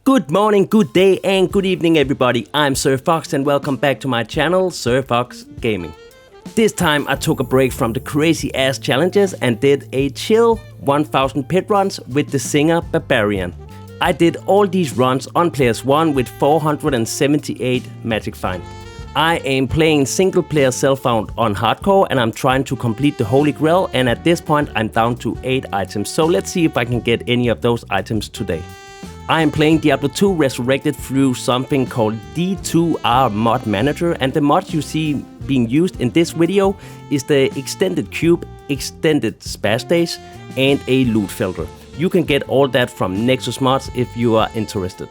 Good morning, good day, and good evening, everybody. I'm Sir Fox, and welcome back to my channel, Sir Fox Gaming. This time I took a break from the crazy ass challenges and did a chill 1000 pit runs with the singer Barbarian. I did all these runs on PS1 with 478 magic find. I am playing single player self-found on hardcore, and I'm trying to complete the Holy Grail, and at this point I'm down to 8 items, so let's see if I can get any of those items today. I am playing Diablo 2 Resurrected through something called D2R Mod Manager, and the mods you see being used in this video is the Extended Cube, Extended Splash Days, and a lootfilter. You can get all that from Nexus Mods if you are interested.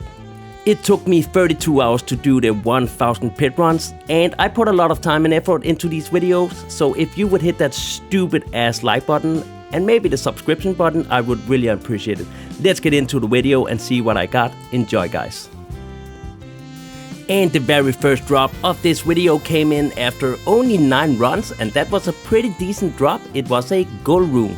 It took me 32 hours to do the 1000 pit runs, and I put a lot of time and effort into these videos, so if you would hit that stupid ass like button and maybe the subscription button, I would really appreciate it. Let's get into the video and see what I got. Enjoy, guys. And the very first drop of this video came in after only 9 runs, and that was a pretty decent drop. It was a gold rune.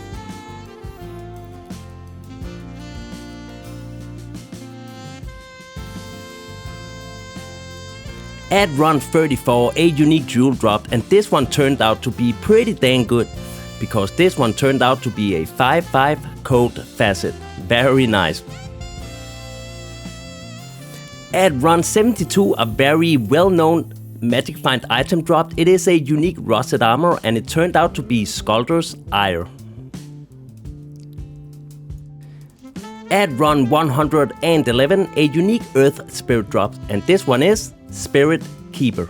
At run 34, a unique jewel dropped, and this one turned out to be pretty dang good, because this one turned out to be a 5/5 cold facet. Very nice. At run 72, a very well-known magic find item dropped. It is a unique rusted armor, and it turned out to be Skulder's Ire. At run 111, a unique earth spirit dropped, and this one is Spirit Keeper.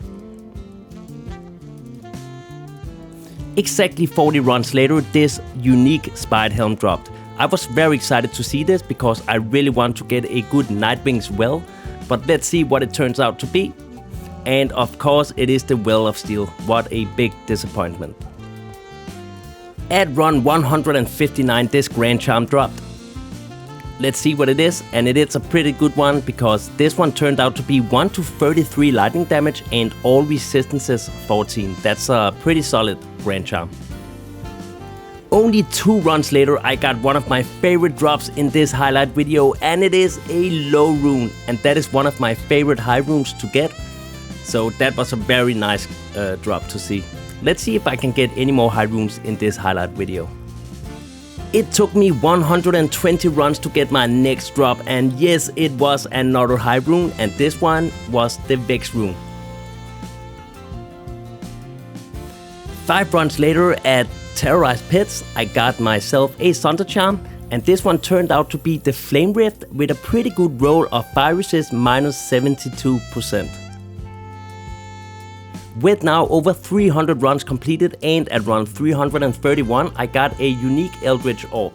Exactly 40 runs later, this unique Spide Helm dropped. I was very excited to see this because I really want to get a good Nightwing's Well, but let's see what it turns out to be. And of course it is the Well of Steel. What a big disappointment. At run 159, this Grand Charm dropped. Let's see what it is, and it is a pretty good one because this one turned out to be 1 to 33 lightning damage and all resistances 14. That's a pretty solid Grand Charm. Only 2 runs later, I got one of my favorite drops in this highlight video, and it is a low rune, and that is one of my favorite high runes to get. So that was a very nice drop to see. Let's see if I can get any more high runes in this highlight video. It took me 120 runs to get my next drop, and yes, it was another high rune, and this one was the Vex rune. 5 runs later at Terrorized Pits, I got myself a Sunder Charm, and this one turned out to be the Flame Rift with a pretty good roll of fire resist minus 72%. With now over 300 runs completed, and at run 331 I got a unique Eldritch Orb,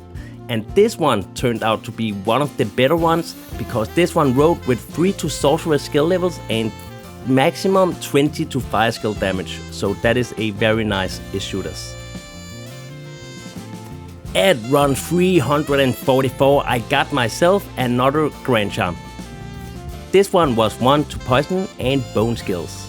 and this one turned out to be one of the better ones because this one rode with 3 to sorcerer skill levels and maximum 20 to fire skill damage, so that is a very nice shooters. At run 344 I got myself another Grand Charm. This one was 1 to poison and bone skills.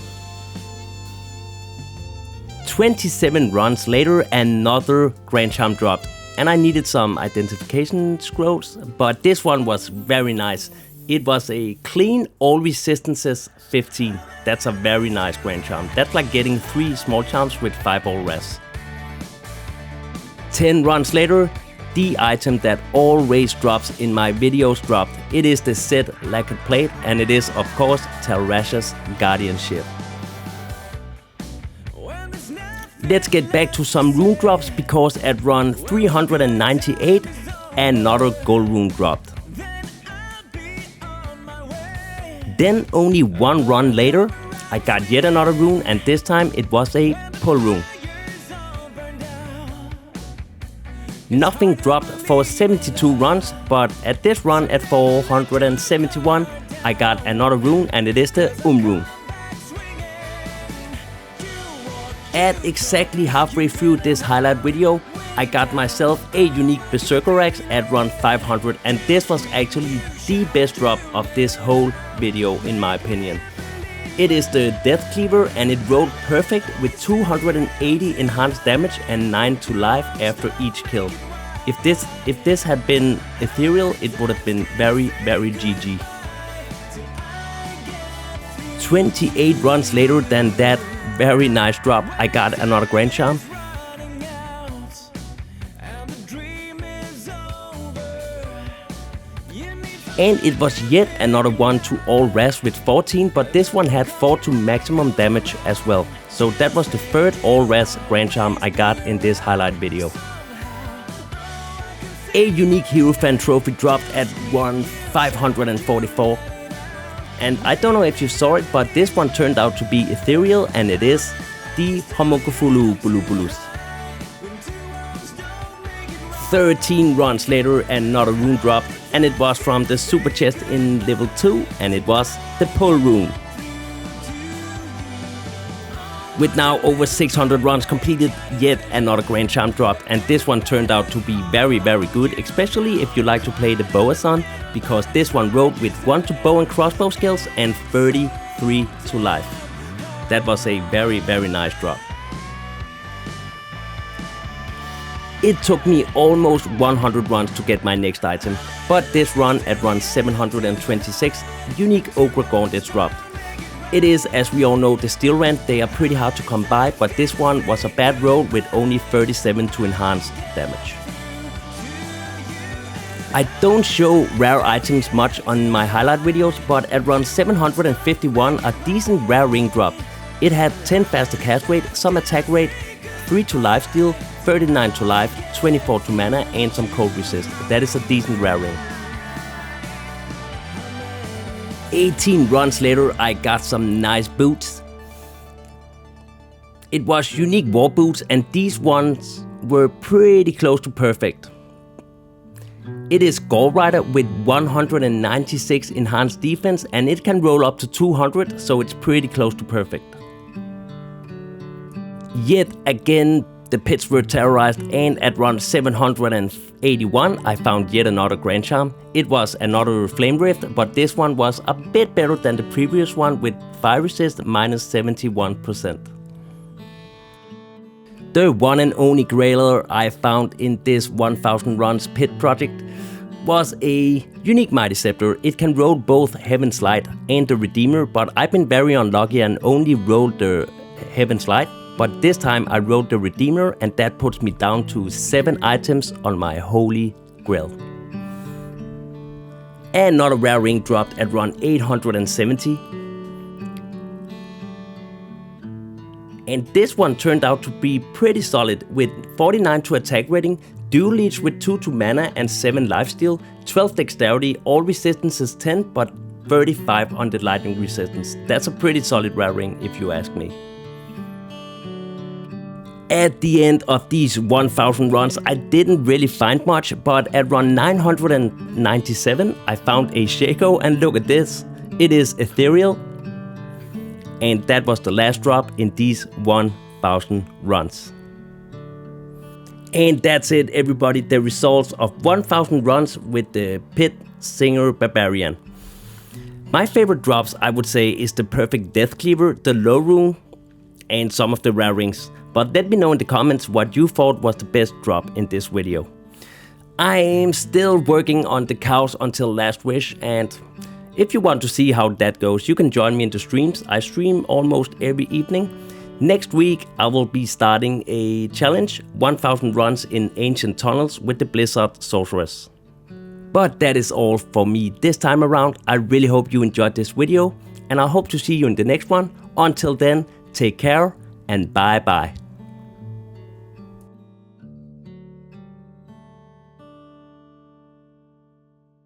27 runs later, another Grand Charm dropped, and I needed some identification scrolls, but this one was very nice. It was a clean all resistances 15. That's a very nice Grand Charm. That's like getting 3 small charms with 5 all res. 10 runs later, the item that always drops in my videos dropped. It is the Set Lacquered Plate, and it is of course Terrasha's Guardianship. Let's get back to some rune drops because at run 398 another gold rune dropped. Then only 1 run later I got yet another rune, and this time it was a pull rune. Nothing dropped for 72 runs, but at this run at 471 I got another rune, and it is the rune. At exactly halfway through this highlight video, I got myself a unique Berserker Axe at run 500, and this was actually the best drop of this whole video in my opinion. It is the Death Cleaver, and it rolled perfect with 280 enhanced damage and 9 to life after each kill. If this had been ethereal, it would have been very GG. 28 runs later than that very nice drop, I got another Grand Charm. And it was yet another one to all res with 14, but this one had 4 to maximum damage as well. So that was the third all res Grand Charm I got in this highlight video. A unique Hero Fan trophy dropped at run 544. And I don't know if you saw it, but this one turned out to be ethereal, and it is the Homokofulu Bulubulus. 13 runs later, another rune dropped, and it was from the super chest in level 2, and it was the Pull rune. With now over 600 runs completed, yet another Grand Charm dropped, and this one turned out to be very good, especially if you like to play the Boason, because this one rolled with 1 to bow and crossbow skills and 33 to life. That was a very nice drop. It took me almost 100 runs to get my next item, but this run at run 726, unique Ogre Gauntlets dropped. It is, as we all know, the Steel Rend. They are pretty hard to come by, but this one was a bad roll with only 37 to enhance damage. I don't show rare items much on my highlight videos, but at run 751 a decent rare ring dropped. It had 10 faster cast rate, some attack rate, 3 to lifesteal, 39 to life, 24 to mana, and some cold resist. That is a decent rare ring. 18 runs later, I got some nice boots. It was unique war boots, and these ones were pretty close to perfect. It is Gore Rider with 196 enhanced defense, and it can roll up to 200, so it's pretty close to perfect. Yet again, the pits were terrorized, and at run 781 I found yet another Grand Charm. It was another Flame Rift, but this one was a bit better than the previous one with fire resist minus 71%. The one and only grailer I found in this 1000 runs pit project was a unique Mighty Scepter. It can roll both Heaven's Light and the Redeemer, but I've been very unlucky and only rolled the Heaven's Light. But this time I rolled the Redeemer, and that puts me down to 7 items on my Holy Grail. Another rare ring dropped at run 870. And this one turned out to be pretty solid with 49 to attack rating, dual leech with 2 to mana and 7 lifesteal, 12 dexterity, all resistances 10 but 35 on the lightning resistance. That's a pretty solid rare ring if you ask me. At the end of these 1000 runs, I didn't really find much, but at run 997, I found a Shaco, and look at this. It is ethereal, and that was the last drop in these 1000 runs. And that's it, everybody, the results of 1000 runs with the Pit Singer Barbarian. My favorite drops, I would say, is the Perfect Death Cleaver, the Low Rune, and some of the rare rings. But let me know in the comments what you thought was the best drop in this video. I am still working on the cows until Last Wish, and if you want to see how that goes, you can join me in the streams. I stream almost every evening. Next week I will be starting a challenge, 1000 runs in Ancient Tunnels with the Blizzard Sorceress. But that is all for me this time around. I really hope you enjoyed this video, and I hope to see you in the next one. Until then, take care and bye bye.